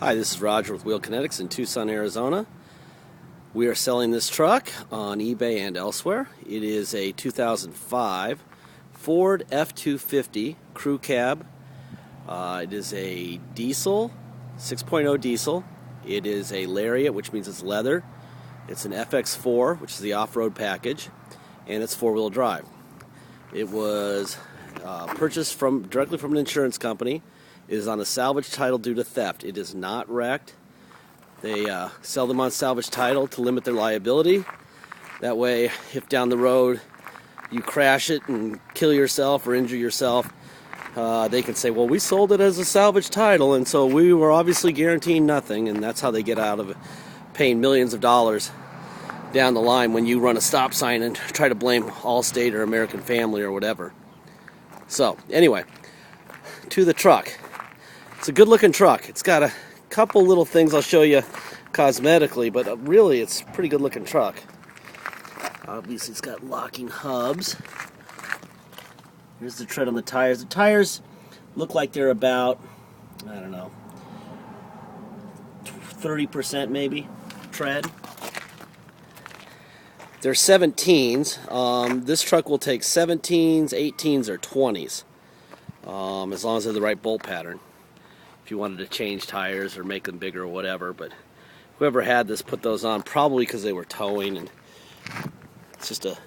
Hi, this is Roger with Wheel Kinetics in Tucson, Arizona. We are selling this truck on eBay and elsewhere. It is a 2005 Ford F250 crew cab. It is a diesel, 6.0 diesel. It is a Lariat, which means it's leather. It's an FX4, which is the off-road package, and it's four-wheel drive. It was purchased directly from an insurance company. It is on a salvage title due to theft. It is not wrecked. They sell them on salvage title to limit their liability. That way, if down the road you crash it and kill yourself or injure yourself, they can say, well, we sold it as a salvage title, and so we were obviously guaranteeing nothing, and that's how they get out of it, paying millions of dollars down the line when you run a stop sign and try to blame Allstate or American Family or whatever. So, anyway, to the truck. It's a good-looking truck. It's got a couple little things I'll show you cosmetically, but really it's a pretty good-looking truck. Obviously, it's got locking hubs. Here's the tread on the tires. The tires look like they're about, I don't know, 30% maybe tread. They're 17s. This truck will take 17s, 18s, or 20s, as long as they're the right bolt pattern. If you wanted to change tires or make them bigger or whatever, but whoever had this put those on probably because they were towing, and it's just a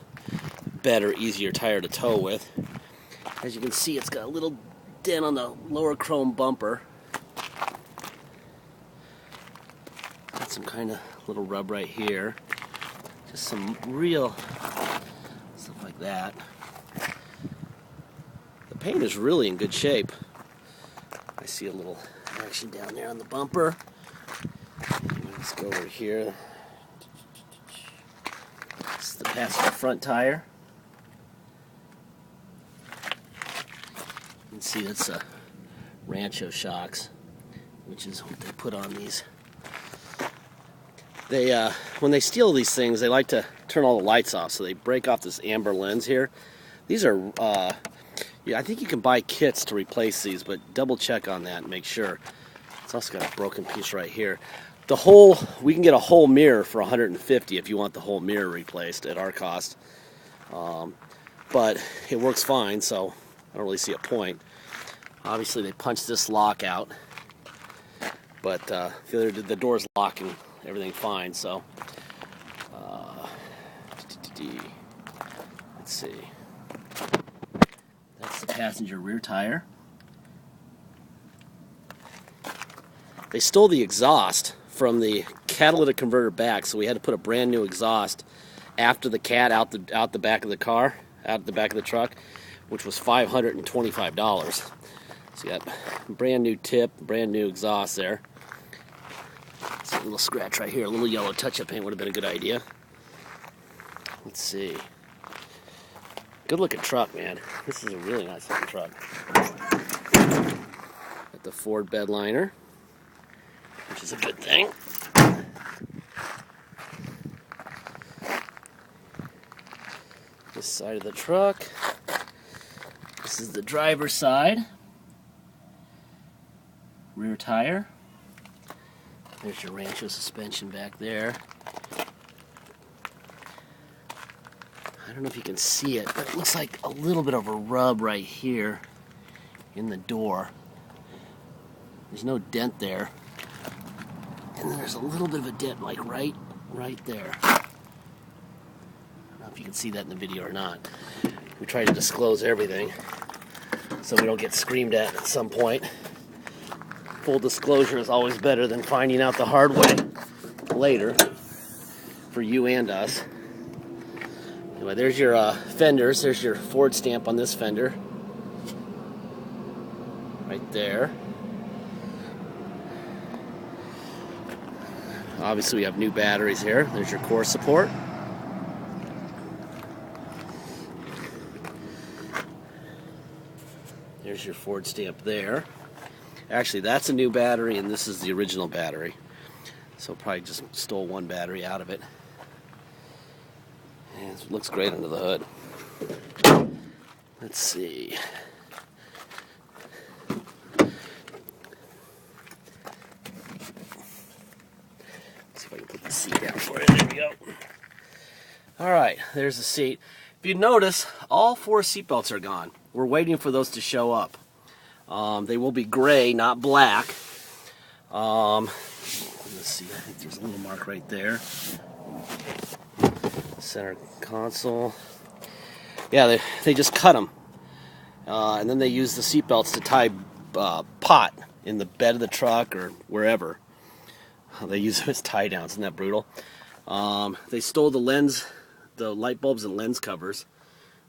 better, easier tire to tow with. As you can see, it's got a little dent on the lower chrome bumper. Got some kind of little rub right here. Just some real stuff like that. The paint is really in good shape. I see a little action down there on the bumper. Let's go over here. This is the passenger front tire. You can see that's a Rancho shocks, which is what they put on these. They when they steal these things, they like to turn all the lights off, so they break off this amber lens here. These are yeah, I think you can buy kits to replace these, but double check on that and make sure. It's also got a broken piece right here. We can get a whole mirror for $150 if you want the whole mirror replaced at our cost. But it works fine, so I don't really see a point. Obviously, they punched this lock out, but the door's locking everything fine. So let's see. That's the passenger rear tire. They stole the exhaust from the catalytic converter back, so we had to put a brand new exhaust after the cat out the back of the car, out the back of the truck, which was $525. So you got brand new tip, brand new exhaust there. See a little scratch right here, a little yellow touch-up paint would have been a good idea. Let's see. Good looking truck, man. This is a really nice looking truck. Got the Ford bed liner, which is a good thing. This side of the truck. This is the driver's side. Rear tire. There's your Rancho suspension back there. I don't know if you can see it, but it looks like a little bit of a rub right here in the door. There's no dent there. And then there's a little bit of a dent, like right there. I don't know if you can see that in the video or not. We try to disclose everything so we don't get screamed at some point. Full disclosure is always better than finding out the hard way later for you and us. Anyway, there's your fenders. There's your Ford stamp on this fender. Right there. Obviously, we have new batteries here. There's your core support. There's your Ford stamp there. Actually, that's a new battery, and this is the original battery. So probably just stole one battery out of it. And it looks great under the hood. Let's see. I can put the seat down for you. There we go. All right, there's the seat. If you notice, all 4 seatbelts are gone. We're waiting for those to show up. They will be gray, not black. Let's see, I think there's a little mark right there. Center console. Yeah, they just cut them. And then they use the seatbelts to tie pot in the bed of the truck or wherever. They use them as tie downs. Isn't that brutal? They stole the lens, the light bulbs and lens covers,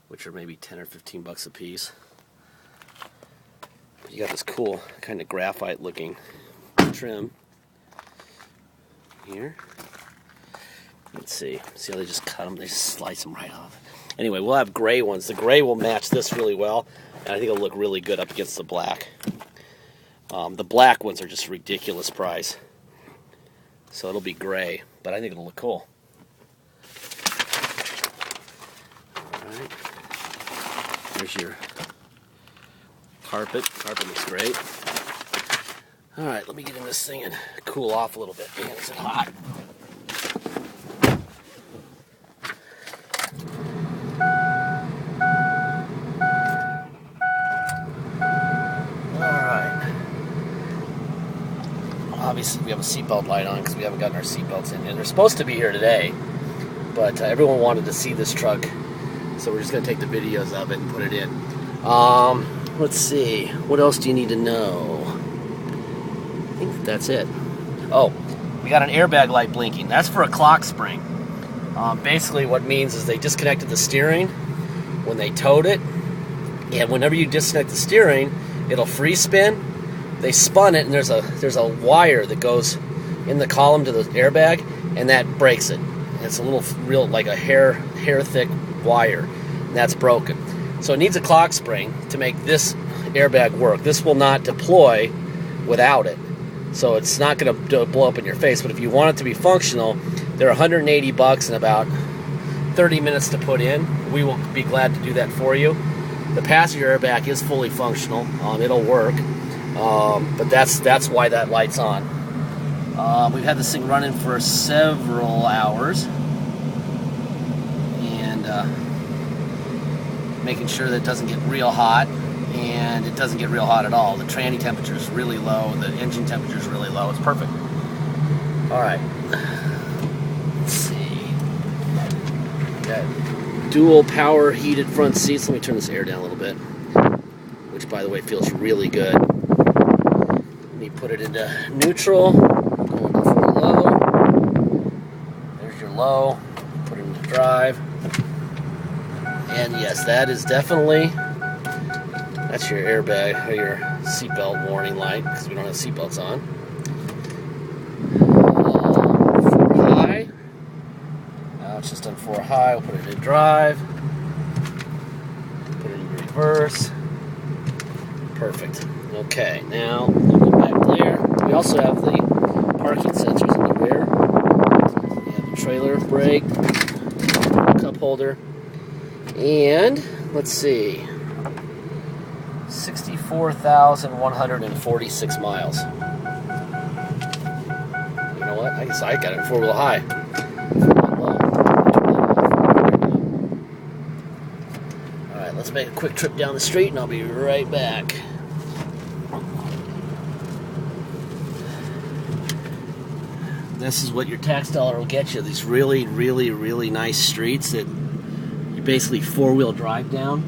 which are maybe 10 or 15 bucks a piece. You got this cool kind of graphite looking trim here. Let's see how they just cut them. They just slice them right off. Anyway, we'll have gray ones. The gray will match this really well, and I think it'll look really good up against the black. The black ones are just ridiculous price, so it'll be gray, but I think it'll look cool. All right. There's your carpet. Carpet looks great. All right, let me get in this thing and cool off a little bit. Man, is it hot? Obviously, we have a seatbelt light on because we haven't gotten our seatbelts in. And they're supposed to be here today, but everyone wanted to see this truck, so we're just going to take the videos of it and put it in. Let's see. What else do you need to know? I think that's it. Oh, we got an airbag light blinking. That's for a clock spring. Basically, what it means is they disconnected the steering when they towed it, and whenever you disconnect the steering, it'll free spin. They spun it, and there's a wire that goes in the column to the airbag, and that breaks it. And it's a little real like a hair thick wire, and that's broken. So it needs a clock spring to make this airbag work. This will not deploy without it, so it's not going to blow up in your face. But if you want it to be functional, they're 180 bucks and about 30 minutes to put in. We will be glad to do that for you. The passenger airbag is fully functional. It'll work. But that's why that light's on. We've had this thing running for several hours, and making sure that it doesn't get real hot, and it doesn't get real hot at all. The tranny temperature is really low, the engine temperature is really low. It's perfect. Alright, let's see. Got dual power heated front seats. Let me turn this air down a little bit, which by the way feels really good. Put it into neutral, going for low. There's your low. Put it into drive. And yes, that is definitely, that's your airbag, or your seatbelt warning light, because we don't have seatbelts on. 4 high. Now it's just on 4 high. We'll put it into drive. Put it in reverse. Perfect. Okay, now we'll go back there. We also have the parking sensors in the rear. We have a trailer brake, cup holder, and let's see, 64,146 miles. You know what? I guess I got it in 4-wheel high. Alright, let's make a quick trip down the street and I'll be right back. This is what your tax dollar will get you. These really, really, really nice streets that you basically 4-wheel drive down.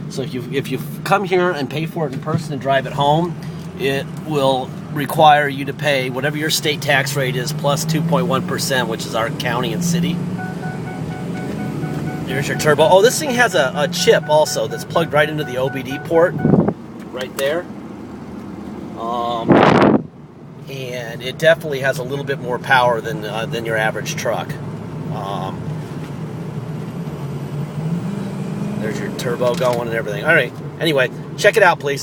So if you come here and pay for it in person and drive it home, it will require you to pay whatever your state tax rate is plus 2.1%, which is our county and city. There's your turbo. Oh, this thing has a chip also that's plugged right into the OBD port, right there. And it definitely has a little bit more power than your average truck. There's your turbo going and everything. All right. Anyway, check it out, please.